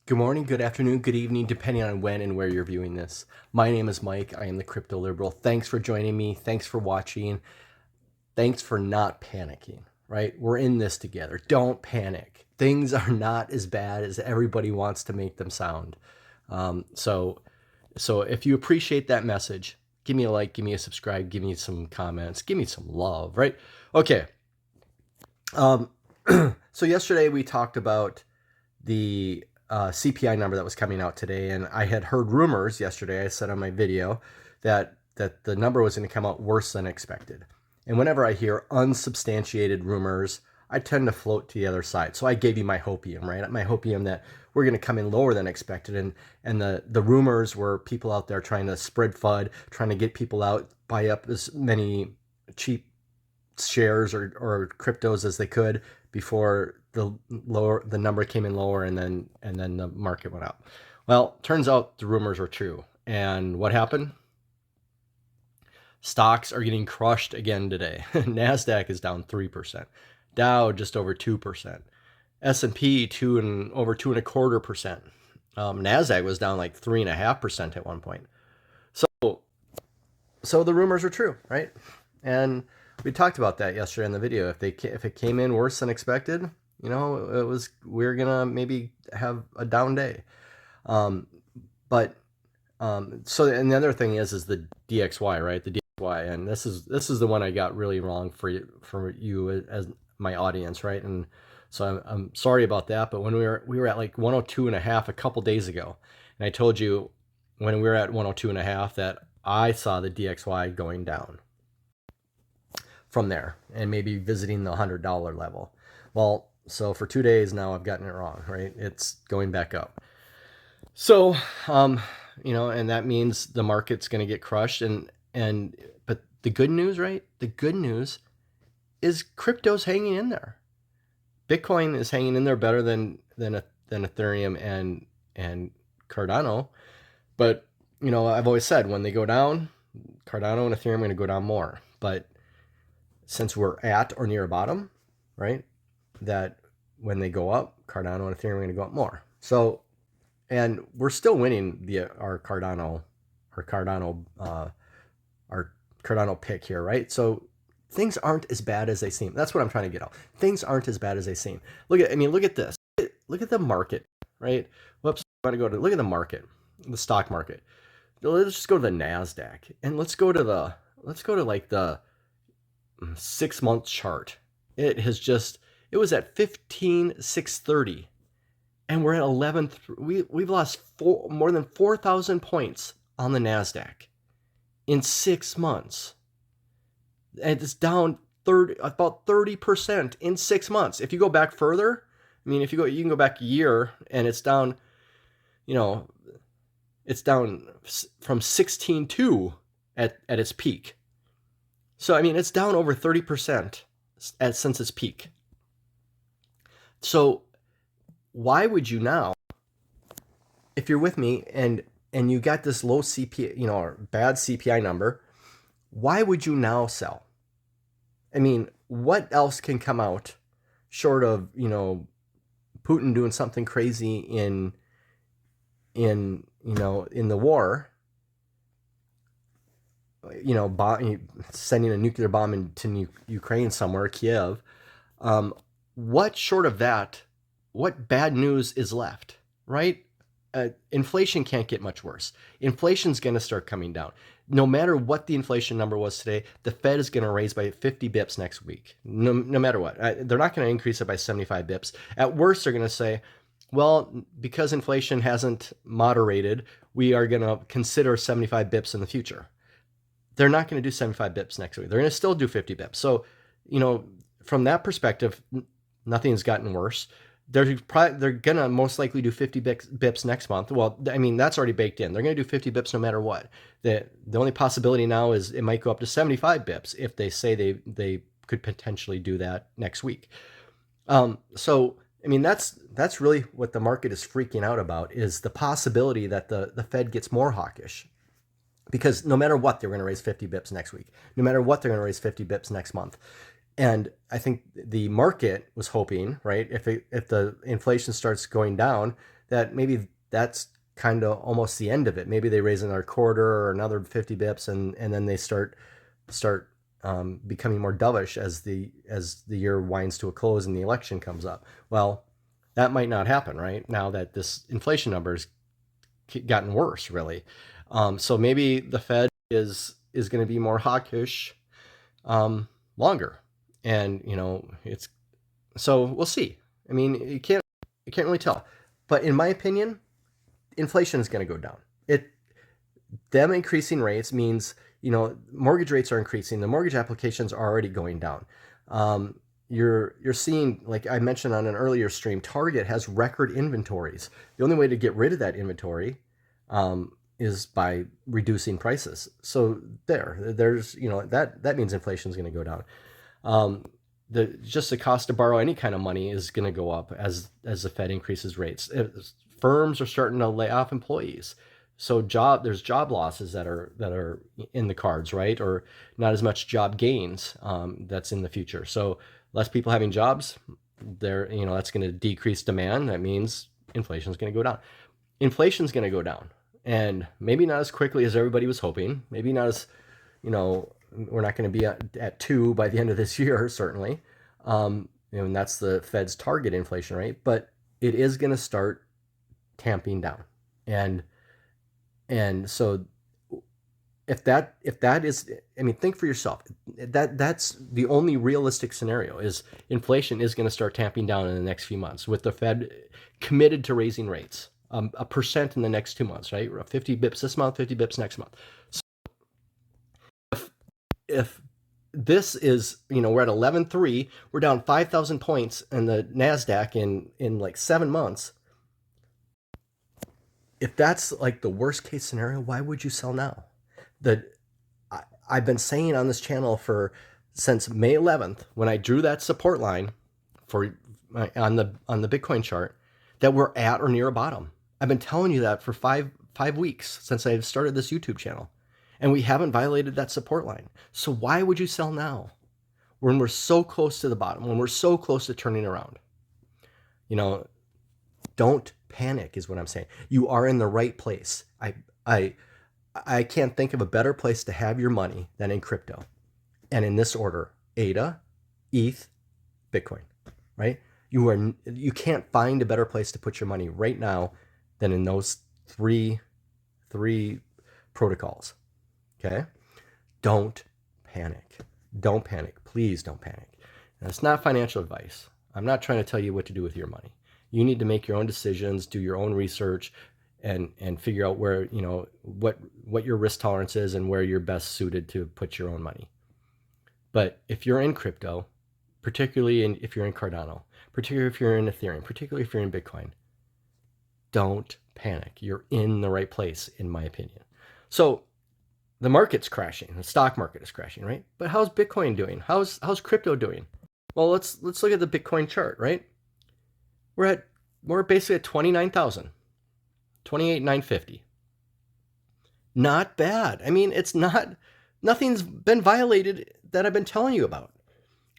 Good morning, good afternoon, good evening, depending on when and where you're viewing this. My name is Mike. I am the Crypto Liberal. Thanks for joining me. Thanks for watching. Thanks for not panicking, right? We're in this together. Don't panic. Things are not as bad as everybody wants to make them sound. So if you appreciate that message, give me a like, give me a subscribe, give me some comments, give me some love, right? Okay. So yesterday we talked about the CPI number that was coming out today, and I had heard rumors yesterday. I said on my video that the number was going to come out worse than expected. And whenever I hear unsubstantiated rumors, I tend to float to the other side. So I gave you my hopium, right? My hopium that we're going to come in lower than expected, and the rumors were people out there trying to spread FUD, trying to get people out, buy up as many cheap shares or cryptos as they could before the number came in lower, and then the market went up. Well, turns out the rumors are true. And what happened? Stocks are getting crushed again today. NASDAQ is down 3%. Dow just over 2%. S&P over 2.25%. NASDAQ was down like 3.5% at one point. So the rumors are true, right? And we talked about that yesterday in the video. If it came in worse than expected, we're gonna maybe have a down day. So and the other thing is the DXY, right? The DXY, and this is the one I got really wrong for you as my audience, right? And so I'm sorry about that. But when we were at like 102.5 a couple days ago, and I told you when we were at 102.5 that I saw the DXY going down from there and maybe visiting the $100 level. Well, so for 2 days now I've gotten it wrong, right? It's going back up. So, and that means the market's going to get crushed. But the good news, right? The good news is crypto's hanging in there. Bitcoin is hanging in there better than Ethereum and Cardano. But, I've always said when they go down, Cardano and Ethereum are going to go down more. But since we're at or near a bottom, right, that when they go up, Cardano and Ethereum are going to go up more. So, and we're still winning our Cardano pick here, right? So things aren't as bad as they seem. That's what I'm trying to get out. Things aren't as bad as they seem. Look at this. Look at the market, right? Whoops. I want to look at the market, the stock market. Let's just go to the NASDAQ, and let's go to like the 6-month chart. It was at 15,630, and we're at 11. We've lost more than 4,000 points on the NASDAQ in 6 months. And it's down about 30% in 6 months. If you go back further, you can go back a year, and it's down. It's down from 16.2 at its peak. So, it's down over 30% since its peak. So why would you now, if you're with me and you got this low CPI, or bad CPI number, why would you now sell? What else can come out short of, Putin doing something crazy in the war, sending a nuclear bomb into Ukraine somewhere, Kiev. What short of that, what bad news is left, right? Inflation can't get much worse. Inflation's going to start coming down. No matter what the inflation number was today, the Fed is going to raise by 50 bips next week. No matter what. They're not going to increase it by 75 bips. At worst, they're going to say, well, because inflation hasn't moderated, we are going to consider 75 bips in the future. They're not going to do 75 bips next week. They're going to still do 50 bips. So, from that perspective, nothing's gotten worse. They're going to most likely do 50 bips next month. Well, that's already baked in. They're going to do 50 bips no matter what. The only possibility now is it might go up to 75 bips if they say they could potentially do that next week. So, that's really what the market is freaking out about, is the possibility that the Fed gets more hawkish. Because no matter what, they're going to raise 50 bips next week. No matter what, they're going to raise 50 bips next month. And I think the market was hoping, right, if the inflation starts going down, that maybe that's kind of almost the end of it. Maybe they raise another quarter or another 50 bips, and then they start becoming more dovish as the year winds to a close and the election comes up. Well, that might not happen right now that this inflation number's gotten worse, really. So maybe the Fed is going to be more hawkish longer, and it's so we'll see. I mean, you can't really tell, but in my opinion, inflation is going to go down. Them increasing rates means mortgage rates are increasing. The mortgage applications are already going down. You're seeing, like I mentioned on an earlier stream, Target has record inventories. The only way to get rid of that inventory is by reducing prices. So there's that means inflation is going to go down. Just the cost to borrow any kind of money is going to go up as the Fed increases rates. Firms are starting to lay off employees. So there's job losses that are in the cards, right? Or not as much job gains that's in the future. So less people having jobs, that's going to decrease demand. That means inflation is going to go down. Inflation is going to go down, and maybe not as quickly as everybody was hoping. Maybe not as, we're not going to be at 2 by the end of this year, certainly. And that's the Fed's target inflation rate, but it is going to start tamping down. And so if that is, I mean, think for yourself, that's the only realistic scenario is inflation is going to start tamping down in the next few months with the Fed committed to raising rates, 1% in the next 2 months, right? 50 bips this month, 50 bips next month. So if this is, we're at 11.3, we're down 5,000 points in the NASDAQ in like 7 months. If that's like the worst case scenario, why would you sell now? I've been saying on this channel since May 11th, when I drew that support line on the Bitcoin chart, that we're at or near a bottom. I've been telling you that for five weeks since I started this YouTube channel, and we haven't violated that support line. So why would you sell now when we're so close to the bottom, when we're so close to turning around? Don't panic is what I'm saying. You are in the right place. I can't think of a better place to have your money than in crypto. And in this order: ADA, ETH, Bitcoin, right? You can't find a better place to put your money right now than in those three protocols. Okay? Don't panic. Don't panic. Please don't panic. And it's not financial advice. I'm not trying to tell you what to do with your money. You need to make your own decisions, do your own research, and figure out where, what your risk tolerance is and where you're best suited to put your own money. But if you're in crypto, particularly if you're in Cardano, particularly if you're in Ethereum, particularly if you're in Bitcoin, don't panic. You're in the right place, in my opinion. So the market's crashing. The stock market is crashing, right? But how's Bitcoin doing? How's crypto doing? Well, let's look at the Bitcoin chart, right? We're basically at 29,000, 28,950. Not bad. I mean, nothing's been violated that I've been telling you about,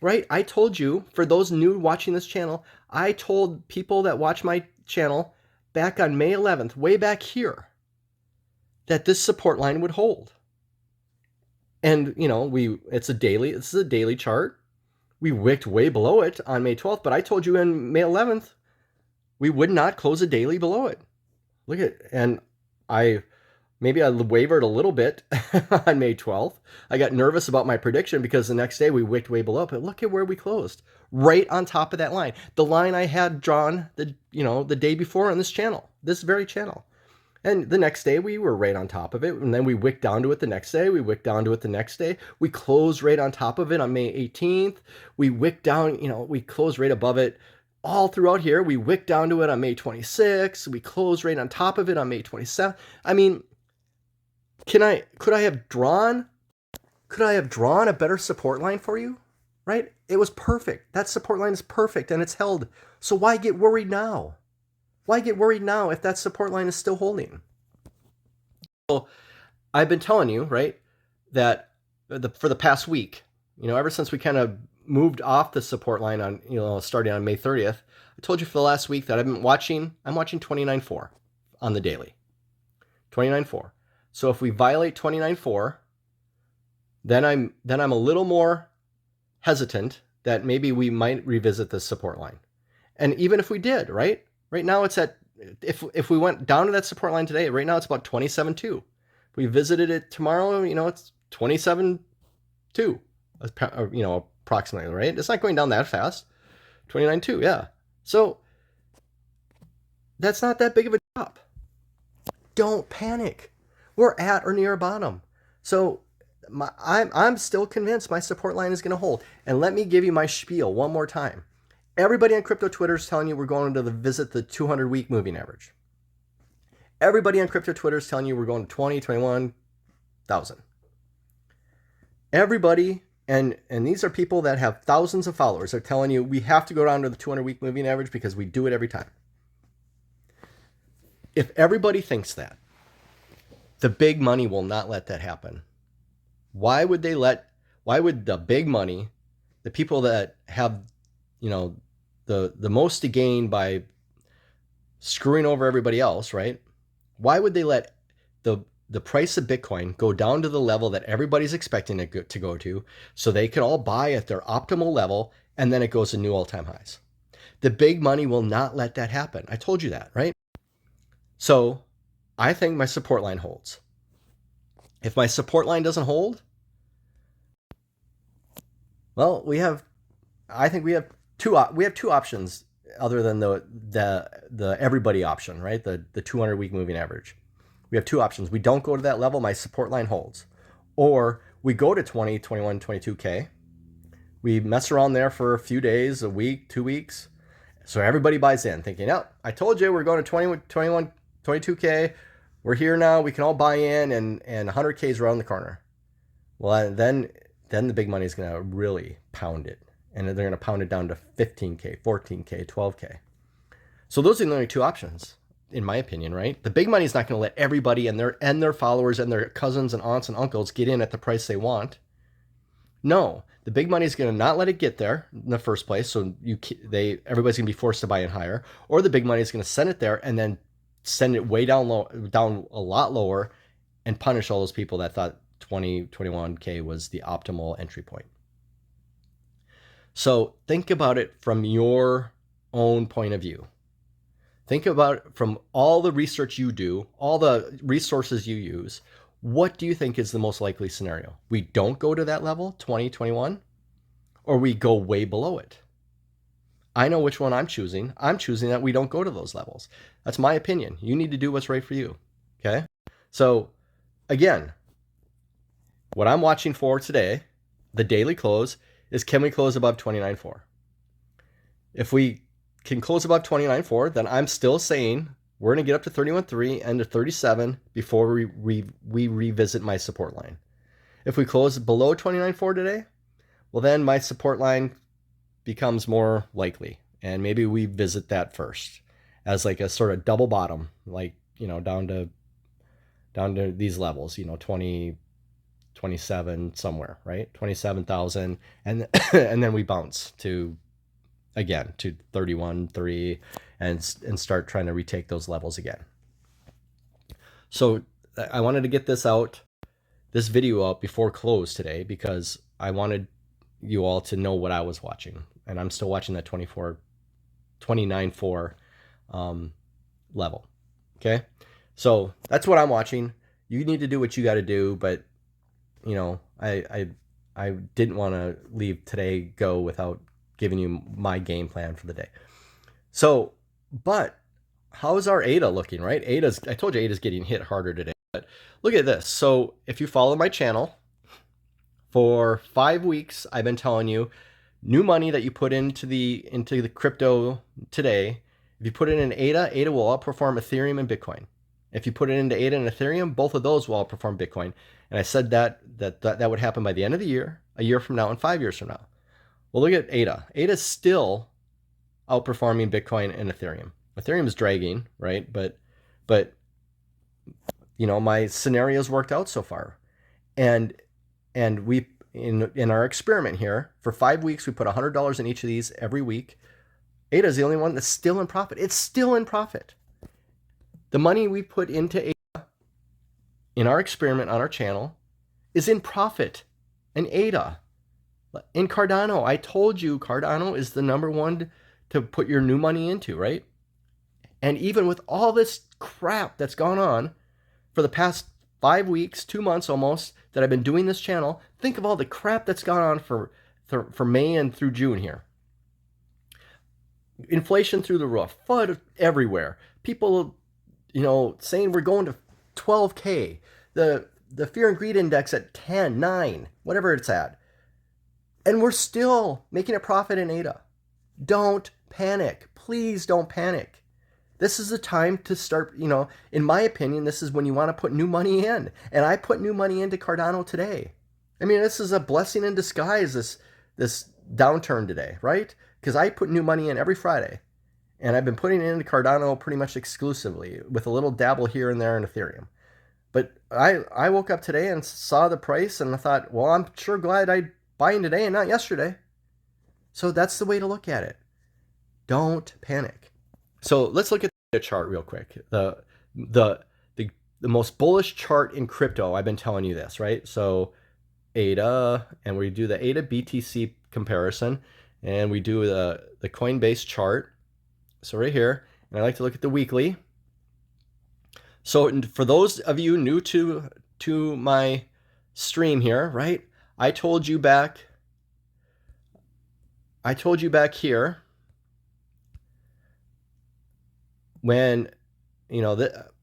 right? I told you, for those new watching this channel, I told people that watch my channel back on May 11th, way back here, that this support line would hold. And, this is a daily chart. We wicked way below it on May 12th, but I told you on May 11th, we would not close a daily below it. Look at, and I wavered a little bit on May 12th. I got nervous about my prediction because the next day we wicked way below, but look at where we closed. Right on top of that line. The line I had drawn the day before on this channel, this very channel. And the next day we were right on top of it. And then we wicked down to it the next day. We wicked down to it the next day. We closed right on top of it on May 18th. We wicked down, we closed right above it all throughout here. We wicked down to it on May 26th. We closed right on top of it on May 27th. I mean, could I have drawn a better support line for you? Right? It was perfect. That support line is perfect and it's held. So why get worried now? Why get worried now if that support line is still holding? So I've been telling you, right, that for the past week, ever since we kind of moved off the support line on, starting on May 30th, I told you for the last week that I'm watching 29.4 on the daily. 29.4. So if we violate 29.4, then I'm a little more hesitant that maybe we might revisit this support line. And even if we did, right? Right now it's at, if we went down to that support line today, right now it's about 27.2. If we visited it tomorrow, it's 27.2, approximately, right? It's not going down that fast. 29.2, yeah. So that's not that big of a drop. Don't panic. We're at or near a bottom. So I'm still convinced my support line is going to hold. And let me give you my spiel one more time. Everybody on crypto Twitter is telling you we're going to visit the 200-week moving average. Everybody on crypto Twitter is telling you we're going to 21,000. Everybody, and these are people that have thousands of followers, are telling you we have to go down to the 200-week moving average because we do it every time. If everybody thinks that, the big money will not let that happen. Why would the big money, the people that have, the most to gain by screwing over everybody else, right? Why would they let the price of Bitcoin go down to the level that everybody's expecting it to go to so they can all buy at their optimal level and then it goes to new all-time highs? The big money will not let that happen. I told you that, right? So I think my support line holds. If my support line doesn't hold, well, I think we have two options other than the everybody option, right? The 200-week moving average. We have two options. We don't go to that level, my support line holds. Or we go to 20, 21, 22K. We mess around there for a few days, a week, 2 weeks. So everybody buys in thinking, oh, I told you we're going to 20, 21, 22K. We're here now. We can all buy in and 100K is around the corner. Well, then the big money is going to really pound it. And they're going to pound it down to 15K, 14K, 12K. So those are the only two options, in my opinion, right? The big money is not going to let everybody and their followers and their cousins and aunts and uncles get in at the price they want. No, the big money is going to not let it get there in the first place. So everybody's going to be forced to buy in higher, or the big money is going to send it there and then send it way down a lot lower and punish all those people that thought 21K was the optimal entry point. So think about it from your own point of view. Think about it from all the research you do, all the resources you use. What do you think is the most likely scenario? We don't go to that level, 2021, or we go way below it? I know which one I'm choosing. I'm choosing that we don't go to those levels. That's my opinion. You need to do what's right for you. Okay? So again, what I'm watching for today, the daily close, is can we close above 29.4? If we can close above 29.4, then I'm still saying we're going to get up to 31.3 and to 37 before we revisit my support line. If we close below 29.4 today, well, then my support line becomes more likely. And maybe we visit that first as like a sort of double bottom, like, down to these levels, 20, 27 somewhere, right? 27,000. And then we bounce to 31.3 and start trying to retake those levels again. So I wanted to get this video out before close today because I wanted you all to know what I was watching. And I'm still watching that 29.4 level. Okay. So that's what I'm watching. You need to do what you got to do, but I didn't want to leave today go without giving you my game plan for the day. So, but how's our ADA looking, right? I told you ADA's getting hit harder today, but look at this. So if you follow my channel for 5 weeks, I've been telling you new money that you put into the crypto today. If you put it in ADA will outperform Ethereum and Bitcoin. If you put it into ADA and Ethereum, both of those will outperform Bitcoin. And I said that would happen by the end of the year, a year from now, and 5 years from now. Well, look at ADA. ADA is still outperforming Bitcoin and Ethereum. Ethereum is dragging, right? But my scenarios worked out so far. And we in our experiment here, for 5 weeks, we put $100 in each of these every week. ADA is the only one that's still in profit. It's still in profit. The money we put into ADA in our experiment on our channel is in profit. And ADA, in Cardano, I told you Cardano is the number one to put your new money into, right? And even with all this crap that's gone on for the past 5 weeks, 2 months almost, that I've been doing this channel, think of all the crap that's gone on for May and through June here. Inflation through the roof, FUD everywhere. People, saying we're going to 12K. The fear and greed index at 10, 9, whatever it's at. And we're still making a profit in ADA. Don't panic. Please don't panic. This is the time to start, in my opinion, this is when you want to put new money in. And I put new money into Cardano today. I mean, this is a blessing in disguise, this downturn today, right? Because I put new money in every Friday. And I've been putting it into Cardano pretty much exclusively, with a little dabble here and there in Ethereum. But I woke up today and saw the price, and I thought, well, I'm sure glad I buying today and not yesterday. So that's the way to look at it. Don't panic. So let's look at the chart real quick. The most bullish chart in crypto. I've been telling you this, right? So ADA, and we do the ADA BTC comparison, and we do the Coinbase chart. So right here, and I like to look at the weekly. So for those of you new to my stream here, right? I told you back here when,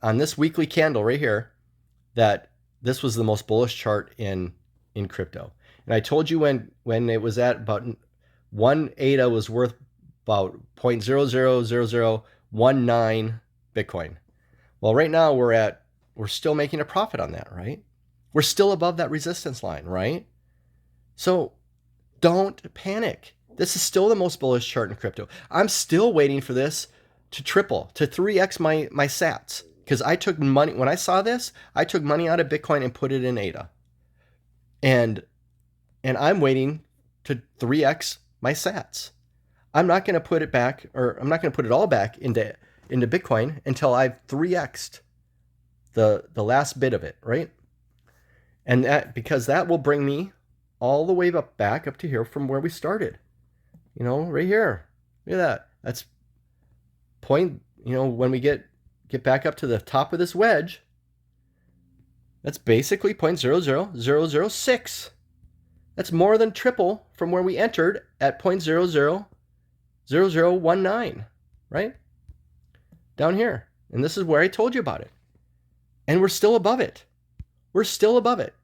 on this weekly candle right here, that this was the most bullish chart in crypto. And I told you when it was at about 1 ADA was worth about 0.000019 Bitcoin. Well, right now we're still making a profit on that, right? We're still above that resistance line, right? So don't panic. This is still the most bullish chart in crypto. I'm still waiting for this to triple, to 3x my sats. Because I took money, when I saw this, I took money out of Bitcoin and put it in ADA. And I'm waiting to 3x my sats. I'm not going to put it back, or I'm not going to put it all back into Bitcoin until I've 3x'd the last bit of it, right? And because that will bring me all the way back up to here from where we started. Right here. Look at that. That's point, when we get back up to the top of this wedge, that's basically 0.00006. That's more than triple from where we entered at 0.000019, right? Down here. And this is where I told you about it. And we're still above it. We're still above it.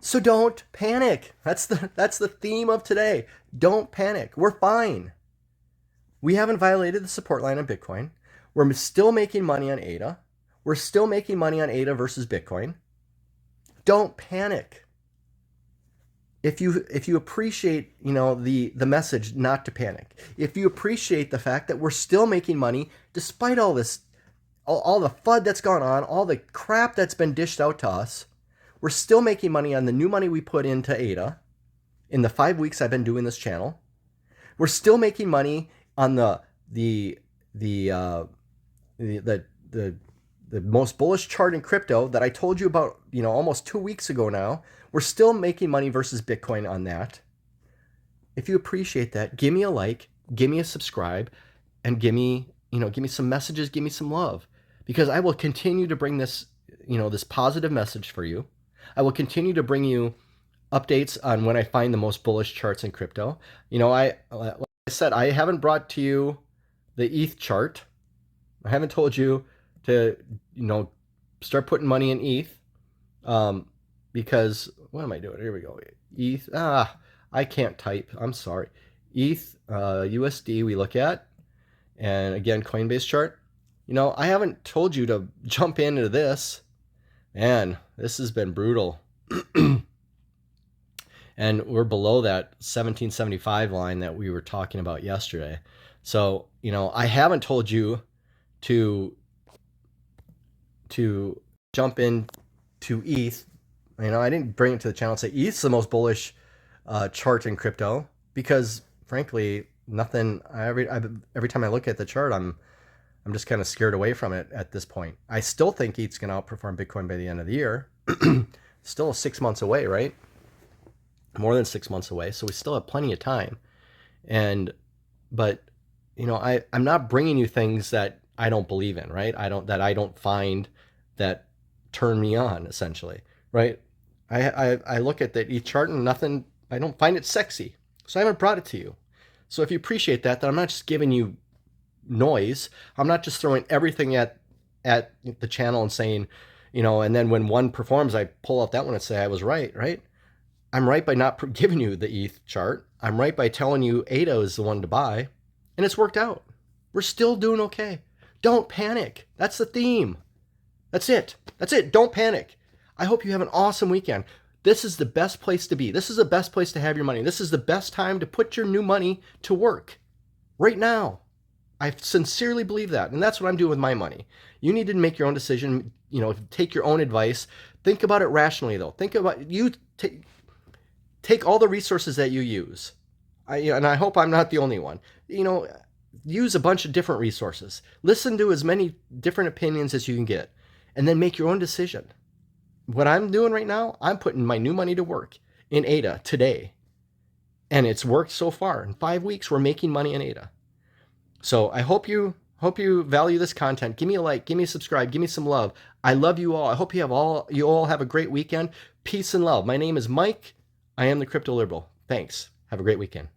So don't panic. That's the theme of today. Don't panic. We're fine. We haven't violated the support line on Bitcoin. We're still making money on ADA. We're still making money on ADA versus Bitcoin. Don't panic. If you appreciate, the message not to panic. If you appreciate the fact that we're still making money despite all this, all the FUD that's gone on, all the crap that's been dished out to us, we're still making money on the new money we put into ADA in the 5 weeks I've been doing this channel. We're still making money on the most bullish chart in crypto that I told you about, almost 2 weeks ago now. We're still making money versus Bitcoin on that. If you appreciate that, give me a like, give me a subscribe, and give me some messages, give me some love, because I will continue to bring this, this positive message for you. I will continue to bring you updates on when I find the most bullish charts in crypto. Like I said, I haven't brought to you the ETH chart. I haven't told you to, start putting money in ETH, because what am I doing? Here we go. ETH. I can't type. I'm sorry. ETH, USD we look at, and again, Coinbase chart. I haven't told you to jump into this. Man, this has been brutal. And we're below that 1775 line that we were talking about yesterday. So, I haven't told you to jump into ETH. I didn't bring it to the channel and say ETH's the most bullish chart in crypto. because frankly, nothing. Every time I look at the chart, I'm just kind of scared away from it at this point. I still think ETH's going to outperform Bitcoin by the end of the year. Still 6 months away, right? More than 6 months away, so we still have plenty of time. But you know, I'm not bringing you things that I don't believe in, right? I don't find that turn me on, essentially, right? I look at the ETH chart and nothing. I don't find it sexy, so I haven't brought it to you. So if you appreciate that, then I'm not just giving you noise. I'm not just throwing everything at the channel and saying, you know, and then when one performs, I pull out that one and say I was right, right? I'm right by not giving you the ETH chart. I'm right by telling you ADA is the one to buy, and it's worked out. We're still doing okay. Don't panic. That's the theme. That's it. That's it. Don't panic. I hope you have an awesome weekend. This is the best place to be. This is the best place to have your money. This is the best time to put your new money to work. Right now. I sincerely believe that, and that's what I'm doing with my money. You need to make your own decision, you know, take your own advice. Think about it rationally, though. Think about you take all the resources that you use. And I hope I'm not the only one. You know, use a bunch of different resources. Listen to as many different opinions as you can get, and then make your own decision. What I'm doing right now, I'm putting my new money to work in ADA today, and it's worked so far. In 5 weeks, we're making money in ADA. So I hope you value this content. Give me a like, give me a subscribe, give me some love. I love you all. I hope you all have a great weekend. Peace and love. My name is Mike. I am the Crypto Liberal. Thanks. Have a great weekend.